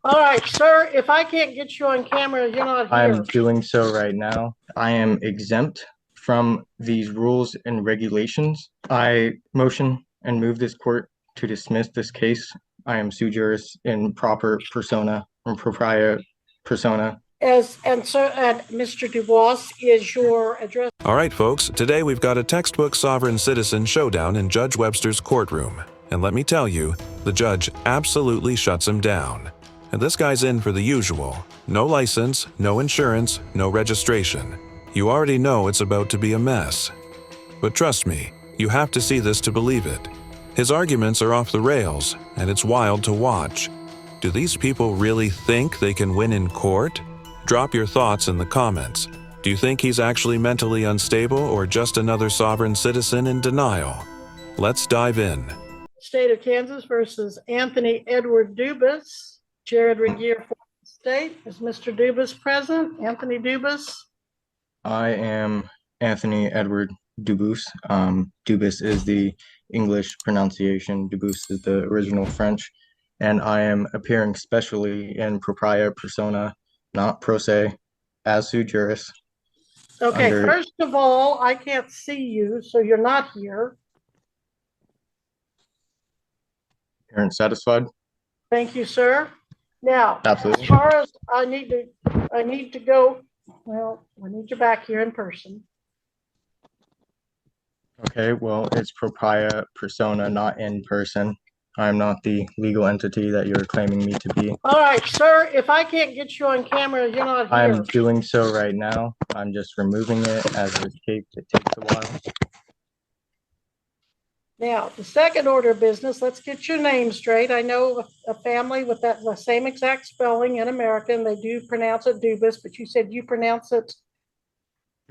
All right, sir, if I can't get you on camera, you're not I'm here. doing so right now. I am exempt from these rules and regulations. I motion and move this court to dismiss this case. I am sui juris in proper persona and propria persona. And Mr. Dubois, is your address? All right, folks, today we've got a textbook sovereign citizen showdown in Judge Webster's courtroom. And let me tell you, the judge absolutely shuts him down. And this guy's in for the usual. No license, no insurance, no registration. You already know it's about to be a mess. But trust me, you have to see this to believe it. His arguments are off the rails, and it's wild to watch. Do these people really think they can win in court? Drop your thoughts in the comments. Do you think he's actually mentally unstable or just another sovereign citizen in denial? Let's dive in. State of Kansas versus Anthony Edward Dubus. Jared Regier for the state. Is Mr. Dubus present? Anthony Dubus? I am Anthony Edward Dubus. Dubus is the English pronunciation. Dubus is the original French. And I am appearing specially in propria persona, not pro se, as sui juris. Okay, first of all, I can't see you, so you're not here. Parents satisfied? Thank you, sir. Now, Absolutely. as far as I need to go, well, I need you back here in person. Okay, well, it's propria persona, not in person. I'm not the legal entity that you're claiming me to be. All right, sir, if I can't get you on camera, you're not here. I'm doing so right now. I'm just removing it as it's taped. It takes a while. Now, the second order of business, let's get your name straight. I know a family with the same exact spelling in America, and they do pronounce it Dubus, but you said you pronounce it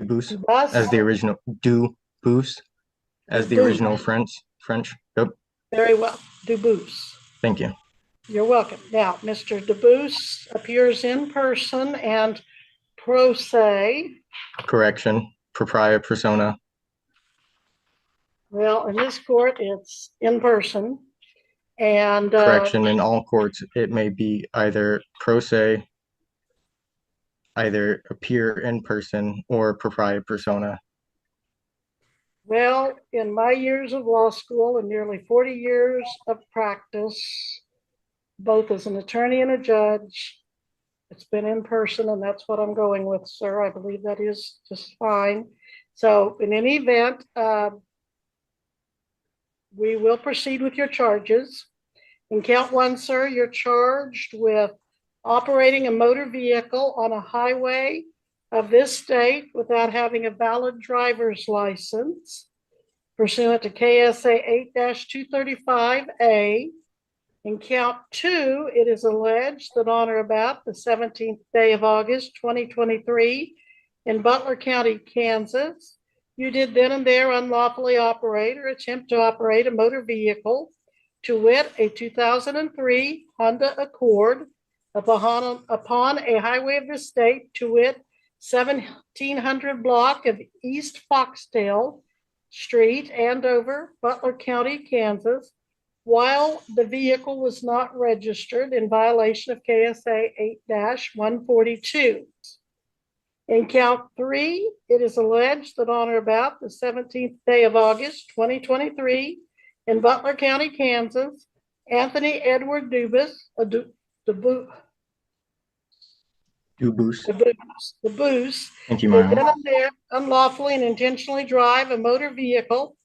Dubus, Dubus? as the original Dubus, as the original French. Yep. Very well, Dubus. Thank you. You're welcome. Now, Mr. Dubus appears in person and pro se. Correction, propria persona. Well, in this court, it's in person. And correction, in all courts, it may be either pro se, either appear in person, or propria persona. Well, in my years of law school and nearly 40 years of practice, both as an attorney and a judge, it's been in person, and that's what I'm going with, sir. I believe that is just fine. So in any event, we will proceed with your charges. In count one, sir, you're charged with operating a motor vehicle on a highway of this state without having a valid driver's license pursuant to KSA 8-235A. In count two, it is alleged that on or about the 17th day of August, 2023, in Butler County, Kansas, you did then and there unlawfully operate or attempt to operate a motor vehicle, to wit, a 2003 Honda Accord, upon a highway of the state, to wit, 1700 block of East Foxtail Street, Andover, Butler County, Kansas, while the vehicle was not registered in violation of KSA 8-142. In count three, it is alleged that on or about the 17th day of August, 2023, in Butler County, Kansas, Anthony Edward Dubus, Thank you, Myron. did there unlawfully and intentionally drive a motor vehicle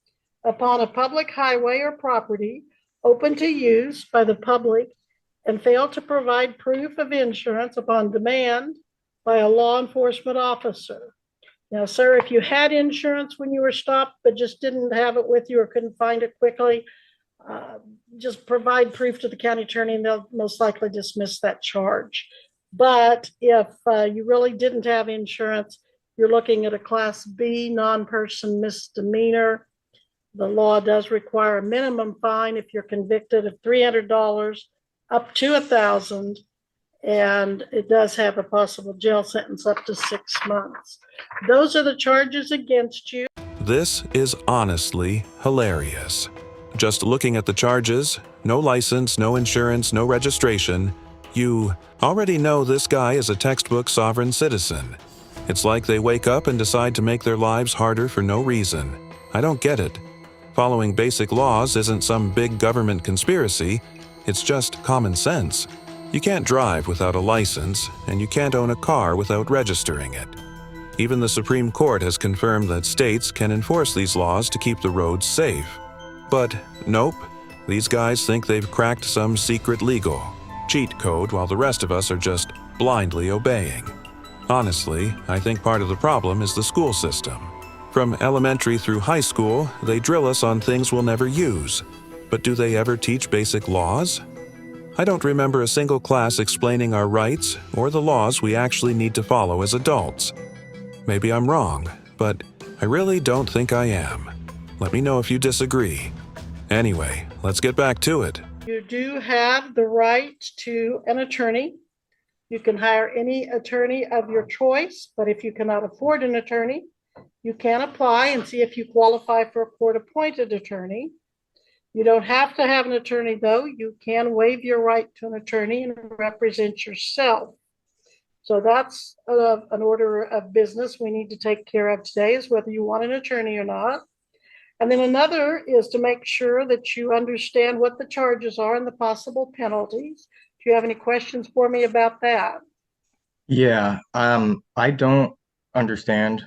upon a public highway or property open to use by the public and failed to provide proof of insurance upon demand by a law enforcement officer. Now, sir, if you had insurance when you were stopped, but just didn't have it with you or couldn't find it quickly, just provide proof to the county attorney and they'll most likely dismiss that charge. But if you really didn't have insurance, you're looking at a Class B non-person misdemeanor. The law does require a minimum fine if you're convicted of $300 up to $1,000. And it does have a possible jail sentence up to 6 months. Those are the charges against you. This is honestly hilarious. Just looking at the charges, no license, no insurance, no registration, You already know this guy is a textbook sovereign citizen. It's like they wake up and decide to make their lives harder for no reason. I don't get it. Following basic laws isn't some big government conspiracy, it's just common sense. You can't drive without a license, and you can't own a car without registering it. Even the Supreme Court has confirmed that states can enforce these laws to keep the roads safe. But nope, these guys think they've cracked some secret legal cheat code while the rest of us are just blindly obeying. Honestly, I think part of the problem is the school system. From elementary through high school, they drill us on things we'll never use. But do they ever teach basic laws? I don't remember a single class explaining our rights or the laws we actually need to follow as adults. Maybe I'm wrong, but I really don't think I am. Let me know if you disagree. Anyway, let's get back to it. You do have the right to an attorney. You can hire any attorney of your choice, but if you cannot afford an attorney, you can apply and see if you qualify for a court-appointed attorney. You don't have to have an attorney, though. You can waive your right to an attorney and represent yourself. So that's an order of business we need to take care of today, is whether you want an attorney or not. And then another is to make sure that you understand what the charges are and the possible penalties. Do you have any questions for me about that? Yeah, I don't understand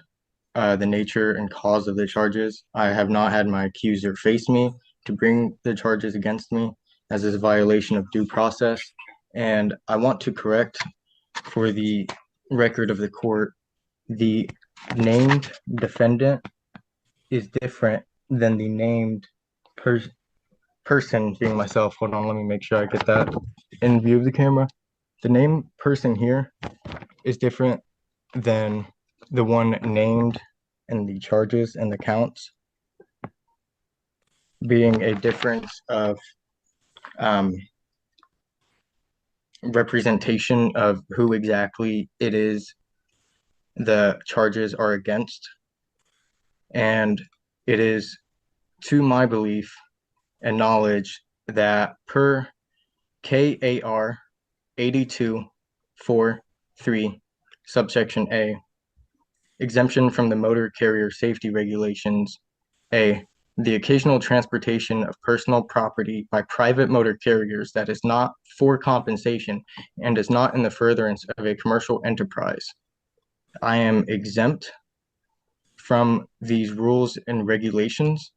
the nature and cause of the charges. I have not had my accuser face me to bring the charges against me, as is a violation of due process. And I want to correct, for the record of the court, the named defendant is different than the named person, being myself. Hold on, let me make sure I get that in view of the camera. The named person here is different than the one named in the charges and the counts, being a difference of representation of who exactly it is the charges are against. And it is, to my belief and knowledge, that per KAR 8243 subsection A, exemption from the motor carrier safety regulations, A, the occasional transportation of personal property by private motor carriers that is not for compensation and is not in the furtherance of a commercial enterprise. I am exempt from these rules and regulations,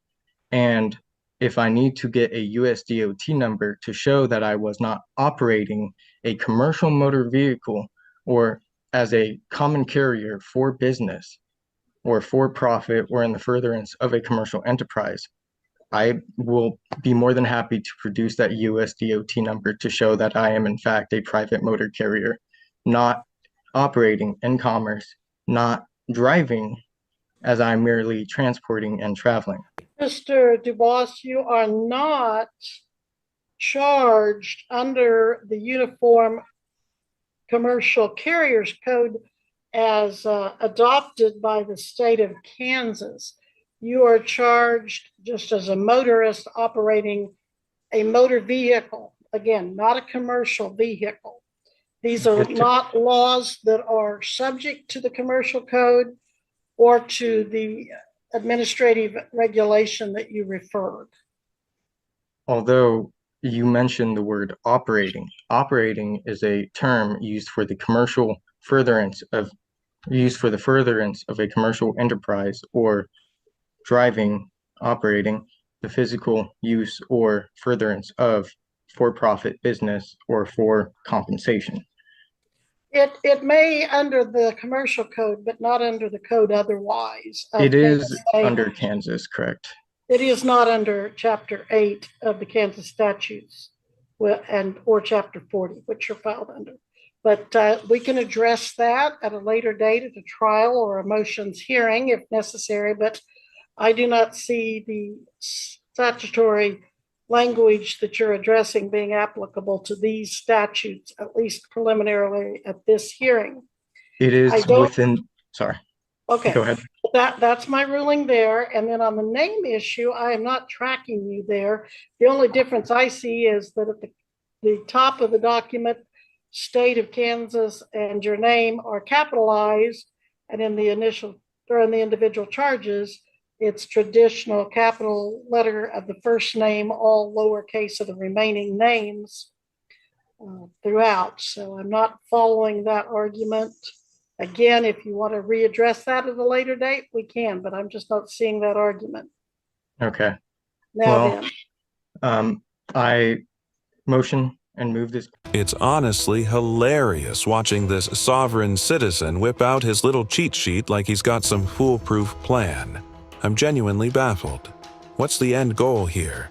and if I need to get a USDOT number to show that I was not operating a commercial motor vehicle or as a common carrier for business or for profit or in the furtherance of a commercial enterprise, I will be more than happy to produce that USDOT number to show that I am in fact a private motor carrier, not operating in commerce, not driving, as I'm merely transporting and traveling. Mr. Dubois, you are not charged under the Uniform Commercial Carriers Code as adopted by the state of Kansas. You are charged just as a motorist operating a motor vehicle. Again, not a commercial vehicle. These are not laws that are subject to the commercial code or to the administrative regulation that you referred. Although you mentioned the word operating, operating is a term used for the furtherance of a commercial enterprise, or driving, operating, the physical use or furtherance of for-profit business or for compensation. It may under the commercial code, but not under the code otherwise. It is under Kansas, correct? It is not under Chapter 8 of the Kansas statutes or Chapter 40, which you're filed under. But we can address that at a later date at a trial or a motions hearing if necessary. But I do not see the statutory language that you're addressing being applicable to these statutes, at least preliminarily at this hearing. It is within, sorry. Okay. Go ahead. That's my ruling there. And then on the name issue, I am not tracking you there. The only difference I see is that at the top of the document, state of Kansas and your name are capitalized, and in the individual charges, it's traditional capital letter of the first name, all lowercase of the remaining names throughout. So I'm not following that argument. Again, if you want to readdress that at a later date, we can, but I'm just not seeing that argument. Okay. Now Well, I motion and move this. It's honestly hilarious watching this sovereign citizen whip out his little cheat sheet like he's got some foolproof plan. I'm genuinely baffled. What's the end goal here?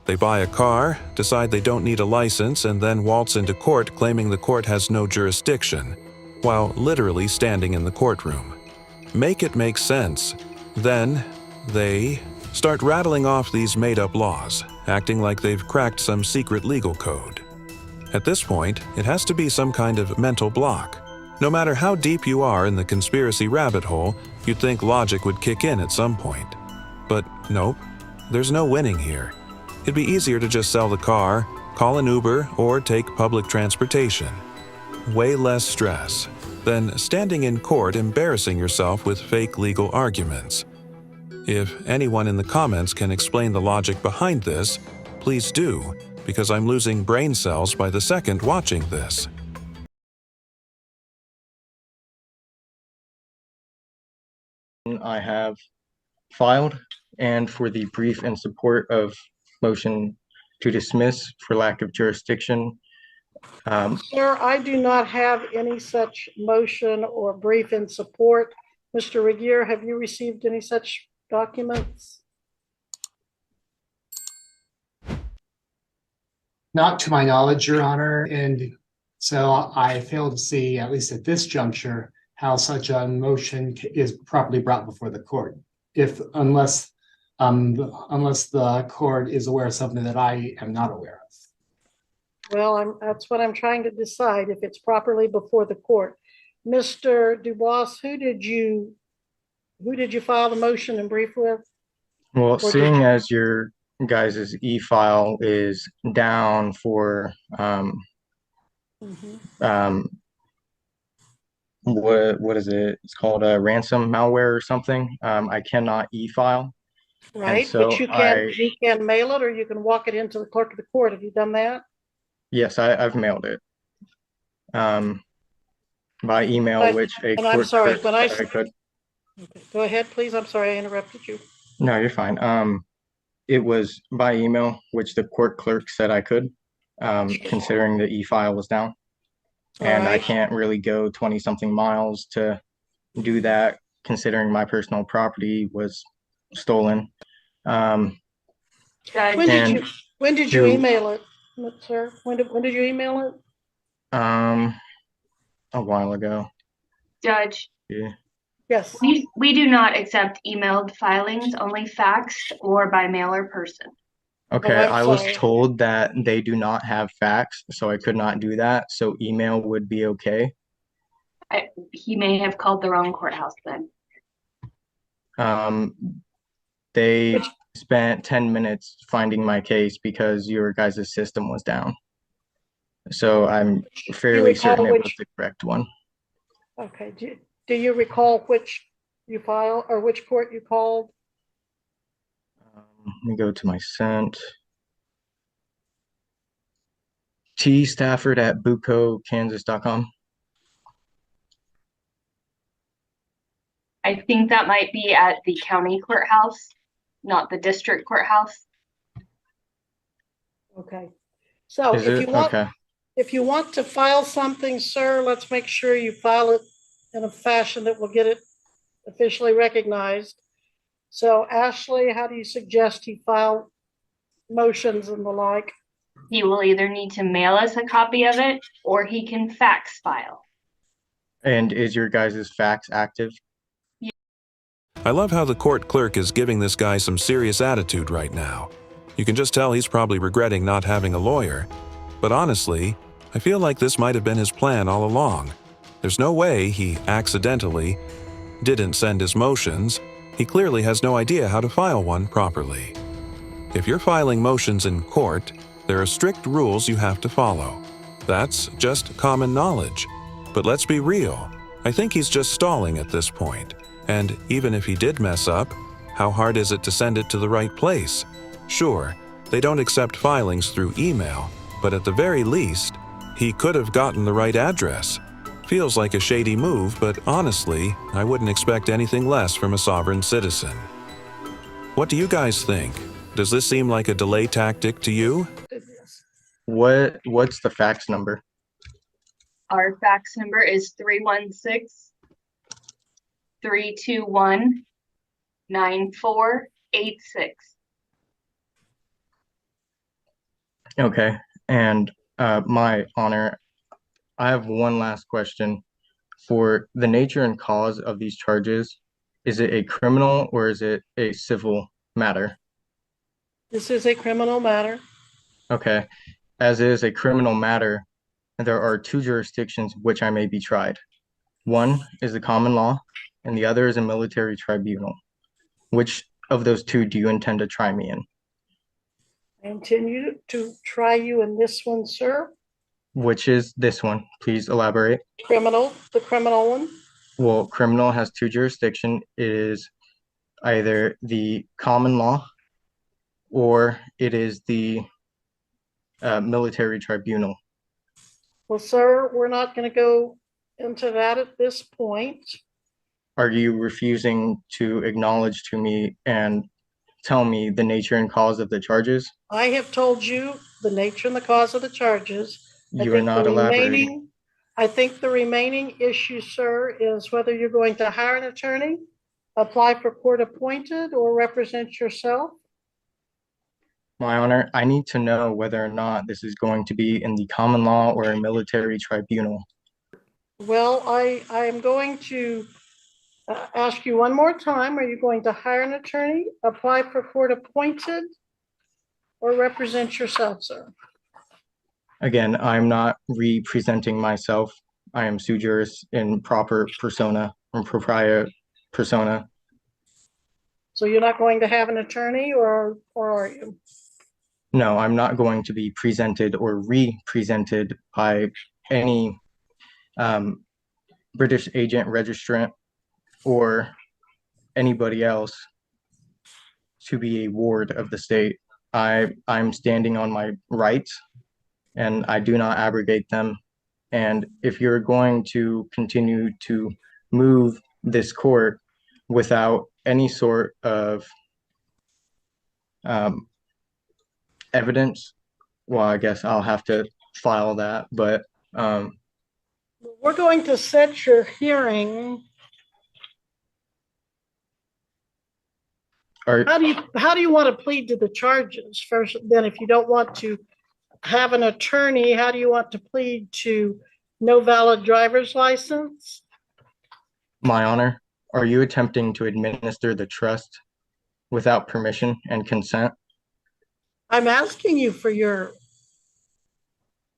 They buy a car, decide they don't need a license, and then waltz into court claiming the court has no jurisdiction, while literally standing in the courtroom. Make it make sense. Then, they start rattling off these made-up laws, acting like they've cracked some secret legal code. At this point, it has to be some kind of mental block. No matter how deep you are in the conspiracy rabbit hole, you'd think logic would kick in at some point. But nope, there's no winning here. It'd be easier to just sell the car, call an Uber, or take public transportation. Way less stress than standing in court embarrassing yourself with fake legal arguments. If anyone in the comments can explain the logic behind this, please do, because I'm losing brain cells by the second watching this. I have filed, and for the brief in support of motion to dismiss for lack of jurisdiction. Sir, I do not have any such motion or brief in support. Mr. Regier, have you received any such documents? Not to my knowledge, Your Honor, and so I fail to see, at least at this juncture, how such a motion is properly brought before the court. Unless the court is aware of something that I am not aware of. Well, that's what I'm trying to decide, if it's properly before the court. Mr. Dubois, who did you file the motion and brief with? Well, seeing as your guys' e-file is down for what is it? It's called a ransom malware or something. I cannot e-file. Right, so but you can mail it, or you can walk it into the clerk of the court. Have you done that? Yes, I've mailed it. By email, which a and I'm court sorry, clerk when I said I could. Okay, go ahead, please. I'm sorry I interrupted you. No, you're fine. It was by email, which the court clerk said I could, considering the e-file was down. And I can't really go 20-something miles to do that, considering my personal property was stolen. When did you email it, sir? When did you email it? A while ago. Judge, Yeah. Yes. we do not accept emailed filings, only faxed or by mail or person. Okay, I'm I was sorry. told that they do not have fax, so I could not do that. So email would be okay. He may have called the wrong courthouse then. They spent 10 minutes finding my case because your guys' system was down. So I'm fairly certain it was the correct one. Okay. Do you recall which you filed or which court you called? Let me go to my sent. T Stafford at bucokansas.com. I think that might be at the county courthouse, not the district courthouse. Okay. So if you want to file something, sir, let's make sure you file it in a fashion that will get it officially recognized. So Ashley, how do you suggest he file motions and the like? He will either need to mail us a copy of it or he can fax file. And is your guys' fax active? I love how the court clerk is giving this guy some serious attitude right now. You can just tell he's probably regretting not having a lawyer. But honestly, I feel like this might have been his plan all along. There's no way he accidentally didn't send his motions. He clearly has no idea how to file one properly. If you're filing motions in court, there are strict rules you have to follow. That's just common knowledge. But let's be real. I think he's just stalling at this point. And even if he did mess up, how hard is it to send it to the right place? Sure, they don't accept filings through email, but at the very least, he could have gotten the right address. Feels like a shady move, but honestly, I wouldn't expect anything less from a sovereign citizen. What do you guys think? Does this seem like a delay tactic to you? What's the fax number? Our fax number is 316-321-9486. Okay, and my honor, I have one last question. For the nature and cause of these charges, is it a criminal or is it a civil matter? This is a criminal matter. Okay, as is a criminal matter, there are two jurisdictions which I may be tried. One is the common law, and the other is a military tribunal. Which of those two do you intend to try me in? I intend to try you in this one, sir. Which is this one? Please elaborate. The criminal one. Well, criminal has two jurisdictions. It is either the common law or it is the military tribunal. Well, sir, we're not going to go into that at this point. Are you refusing to acknowledge to me and tell me the nature and cause of the charges? I have told you the nature and the cause of the charges. You are not elaborating. I think the remaining issue, sir, is whether you're going to hire an attorney, apply for court appointed, or represent yourself. My honor, I need to know whether or not this is going to be in the common law or a military tribunal. Well, I am going to ask you one more time. Are you going to hire an attorney, apply for court appointed, or represent yourself, sir? Again, I'm not representing myself. I am sui juris in proper persona or propria persona. So you're not going to have an attorney, or are you? No, I'm not going to be presented or represented by any British agent, registrant, or anybody else to be a ward of the state. I'm standing on my rights and I do not abrogate them. And if you're going to continue to move this court without any sort of evidence, well, I guess I'll have to file that. But we're going to set your hearing. How do you want to plead to the charges first? Then, if you don't want to have an attorney, how do you want to plead to no valid driver's license? My honor, are you attempting to administer the trust without permission and consent? I'm asking you for your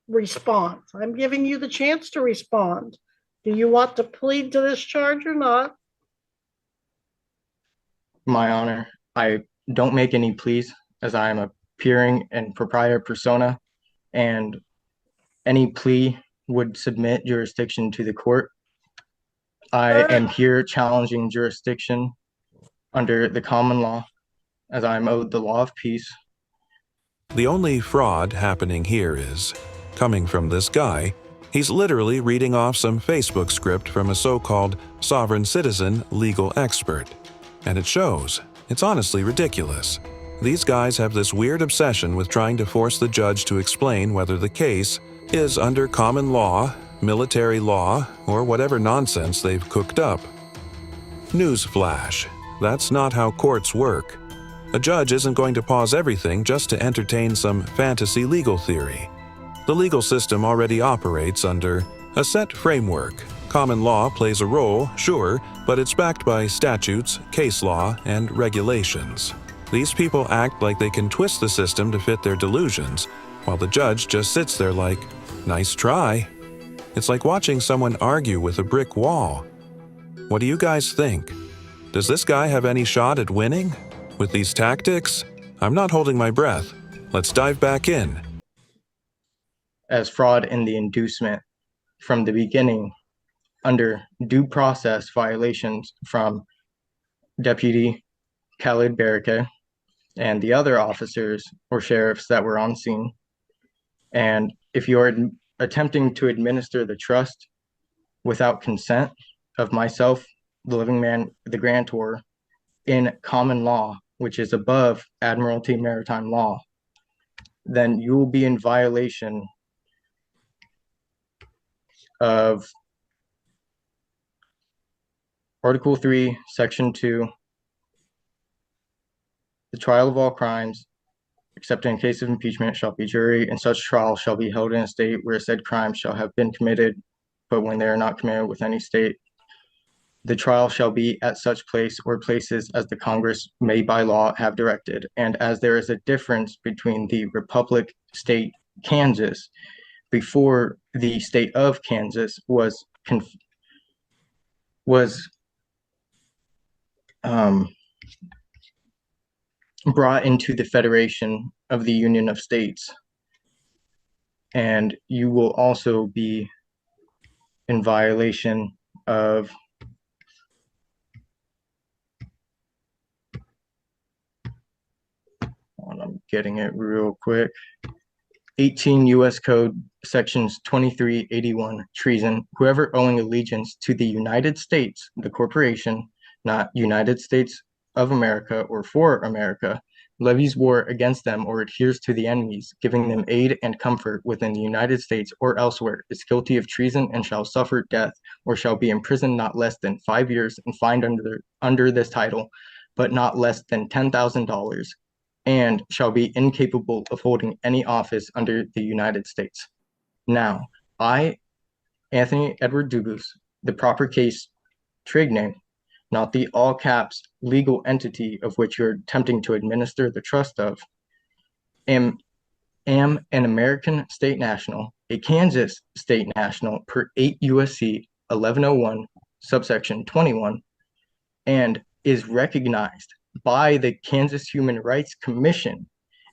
response. I'm giving you the chance to respond. Do you want to plead to this charge or not? My honor, I don't make any pleas as I am appearing in propria persona, and any plea would submit jurisdiction to the court. I am here challenging jurisdiction under the common law as I am owed the law of peace. The only fraud happening here is, coming from this guy, he's literally reading off some Facebook script from a so-called sovereign citizen legal expert. And it shows. It's honestly ridiculous. These guys have this weird obsession with trying to force the judge to explain whether the case is under common law, military law, or whatever nonsense they've cooked up. Newsflash. That's not how courts work. A judge isn't going to pause everything just to entertain some fantasy legal theory. The legal system already operates under a set framework. Common law plays a role, sure, but it's backed by statutes, case law, and regulations. These people act like they can twist the system to fit their delusions, while the judge just sits there like, nice try. It's like watching someone argue with a brick wall. What do you guys think? Does this guy have any shot at winning? With these tactics? I'm not holding my breath. Let's dive back in. as fraud in the inducement from the beginning under due process violations from Deputy Khalid Barake and the other officers or sheriffs that were on scene. And if you are attempting to administer the trust without consent of myself, the living man, the grantor, in common law, which is above Admiralty Maritime Law, then you will be in violation of Article 3, Section 2, the trial of all crimes, except in case of impeachment, shall be jury, and such trial shall be held in a state where said crime shall have been committed, but when they are not committed with any state, the trial shall be at such place or places as the Congress may by law have directed. And as there is a difference between the Republic State Kansas before the state of Kansas was brought into the Federation of the Union of States. And you will also be in violation of I'm getting it real quick. 18 U.S. Code sections 2381, treason. Whoever owing allegiance to the United States, the corporation, not United States of America or for America, levies war against them or adheres to the enemies, giving them aid and comfort within the United States or elsewhere, is guilty of treason and shall suffer death or shall be imprisoned not less than 5 years and fined under this title, but not less than $10,000, and shall be incapable of holding any office under the United States. Now, I, Anthony Edward Dubus, the proper case trade name, not the all caps legal entity of which you're attempting to administer the trust of, am an American state national, a Kansas state national per 8 USC 1101, subsection 21, and is recognized by the Kansas Human Rights Commission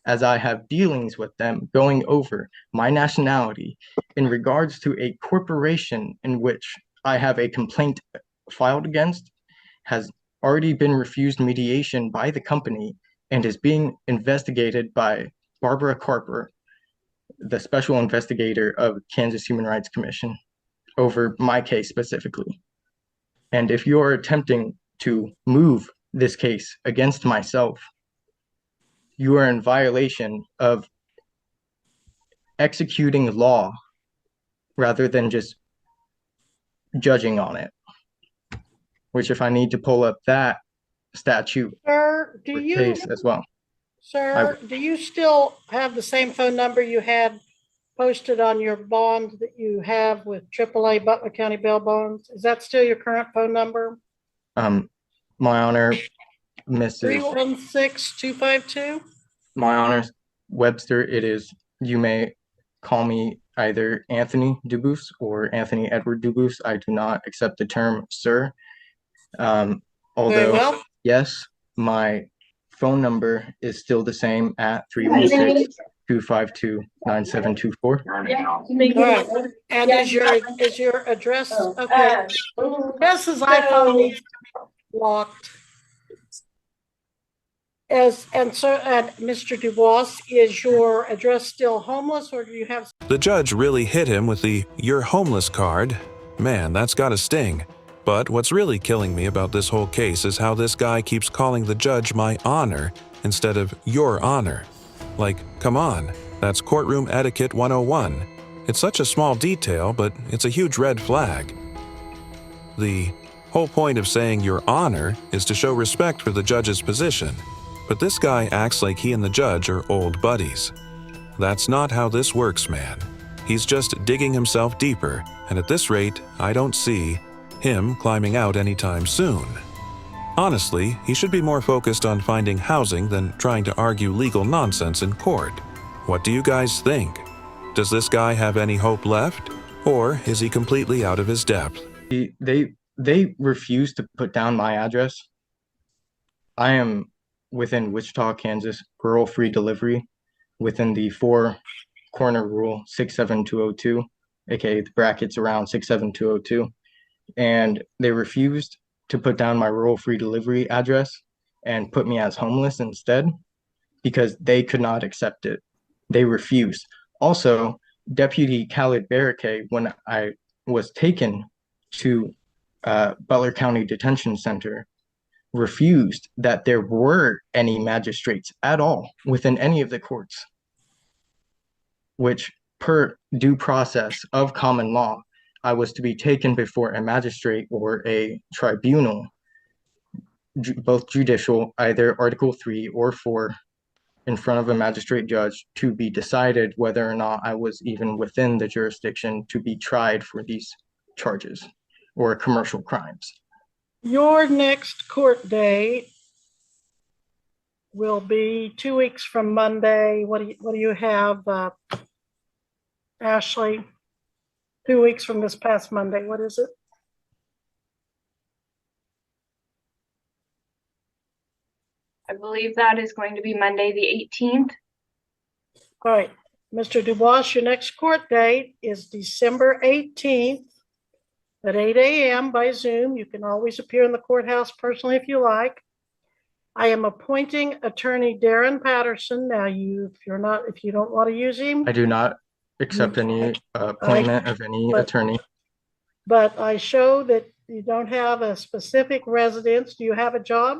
as I have dealings with them going over my nationality in regards to a corporation in which I have a complaint filed against, has already been refused mediation by the company and is being investigated by Barbara Carper, the special investigator of Kansas Human Rights Commission, over my case specifically. And if you are attempting to move this case against myself, you are in violation of executing law rather than just judging on it. Which, if I need to pull up that statute Sir, or case as well. Sir, do you still have the same phone number you had posted on your bond that you have with AAA Butler County Bail Bonds? Is that still your current phone number? My honor, Mrs. 316-252? My honor, Webster, it is, you may call me either Anthony Dubus or Anthony Edward Dubus. I do not accept the term sir. Very Although, well. yes, my phone number is still the same at 316-252-9724. All right. And is your address, okay. Address's iPhone needs to be locked. Mr. Dubois, is your address still homeless, or do you have? The judge really hit him with the "you're homeless" card. Man, that's gotta sting. But what's really killing me about this whole case is how this guy keeps calling the judge my honor instead of your honor. Like, come on, that's courtroom etiquette 101. It's such a small detail, but it's a huge red flag. The whole point of saying your honor is to show respect for the judge's position. But this guy acts like he and the judge are old buddies. That's not how this works, man. He's just digging himself deeper, and at this rate, I don't see him climbing out anytime soon. Honestly, he should be more focused on finding housing than trying to argue legal nonsense in court. What do you guys think? Does this guy have any hope left? Or is he completely out of his depth? They refuse to put down my address. I am within Wichita, Kansas, rural free delivery within the 4 corner rule 67202, aka the brackets around 67202, and they refused to put down my rural free delivery address and put me as homeless instead because they could not accept it. They refused. Also, Deputy Khalid Barake, when I was taken to Butler County Detention Center, refused that there were any magistrates at all within any of the courts, which per due process of common law, I was to be taken before a magistrate or a tribunal, both judicial, either Article 3 or 4, in front of a magistrate judge to be decided whether or not I was even within the jurisdiction to be tried for these charges or commercial crimes. Your next court date will be 2 weeks from Monday. What do you have, Ashley? 2 weeks from this past Monday. What is it? I believe that is going to be Monday, the 18th. All right, Mr. Dubois, your next court date is December 18th at 8 a.m. by Zoom. You can always appear in the courthouse personally if you like. I am appointing Attorney Darren Patterson. Now, if you don't want to use him, I do not accept any appointment of any attorney. But I show that you don't have a specific residence. Do you have a job,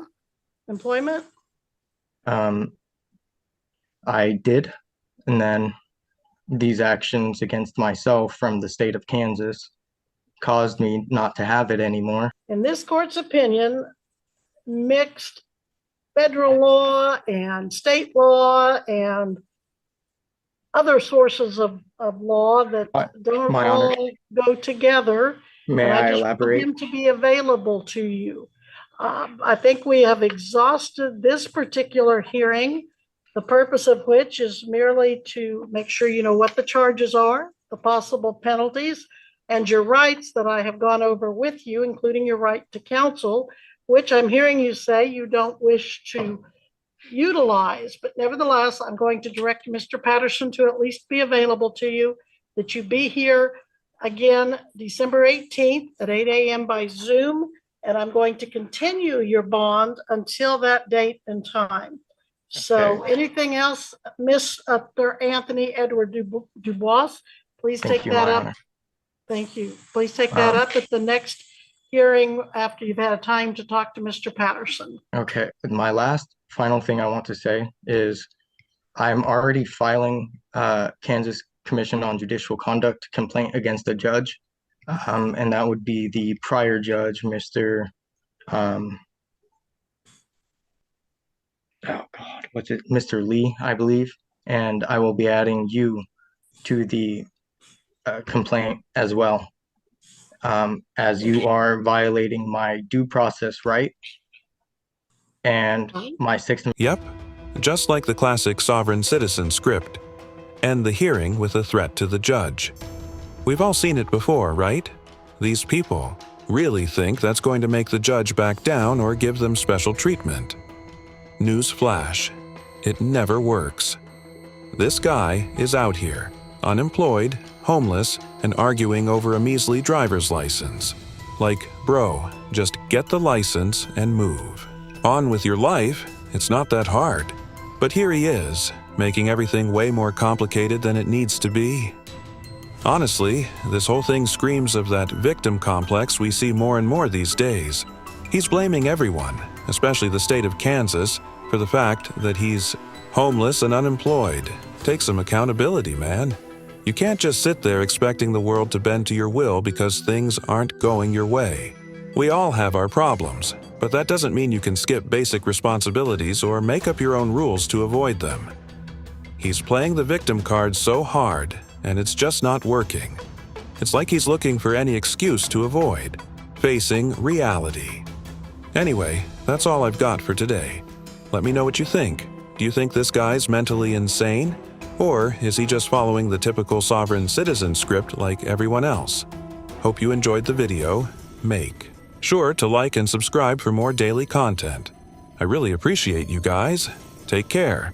employment? I did, and then these actions against myself from the state of Kansas caused me not to have it anymore. In this court's opinion, mixed federal law and state law and other sources of law that don't My all honor. go together. May And I just elaborate? want him to be available to you. I think we have exhausted this particular hearing, the purpose of which is merely to make sure you know what the charges are, the possible penalties, and your rights that I have gone over with you, including your right to counsel, which I'm hearing you say you don't wish to utilize. But nevertheless, I'm going to direct Mr. Patterson to at least be available to you, that you be here again December 18th at 8 a.m. by Zoom. And I'm going to continue your bond until that date and time. So anything else, Mr. Anthony Edward Dubois, please take that up. Thank you. Please take that up at the next hearing after you've had a time to talk to Mr. Patterson. Okay, my last final thing I want to say is I'm already filing Kansas Commission on Judicial Conduct complaint against a judge. And that would be the prior judge, Mr. Mr. Lee, I believe. And I will be adding you to the complaint as well, as you are violating my due process right and my Sixth. Yep, just like the classic sovereign citizen script. End the hearing with a threat to the judge. We've all seen it before, right? These people really think that's going to make the judge back down or give them special treatment. News flash, it never works. This guy is out here, unemployed, homeless, and arguing over a measly driver's license. Like, bro, just get the license and move. On with your life, it's not that hard. But here he is, making everything way more complicated than it needs to be. Honestly, this whole thing screams of that victim complex we see more and more these days. He's blaming everyone, especially the state of Kansas, for the fact that he's homeless and unemployed. Take some accountability, man. You can't just sit there expecting the world to bend to your will because things aren't going your way. We all have our problems, but that doesn't mean you can skip basic responsibilities or make up your own rules to avoid them. He's playing the victim card so hard, and it's just not working. It's like he's looking for any excuse to avoid facing reality. Anyway, that's all I've got for today. Let me know what you think. Do you think this guy's mentally insane? Or is he just following the typical sovereign citizen script like everyone else? Hope you enjoyed the video. Make sure to like and subscribe for more daily content. I really appreciate you guys. Take care.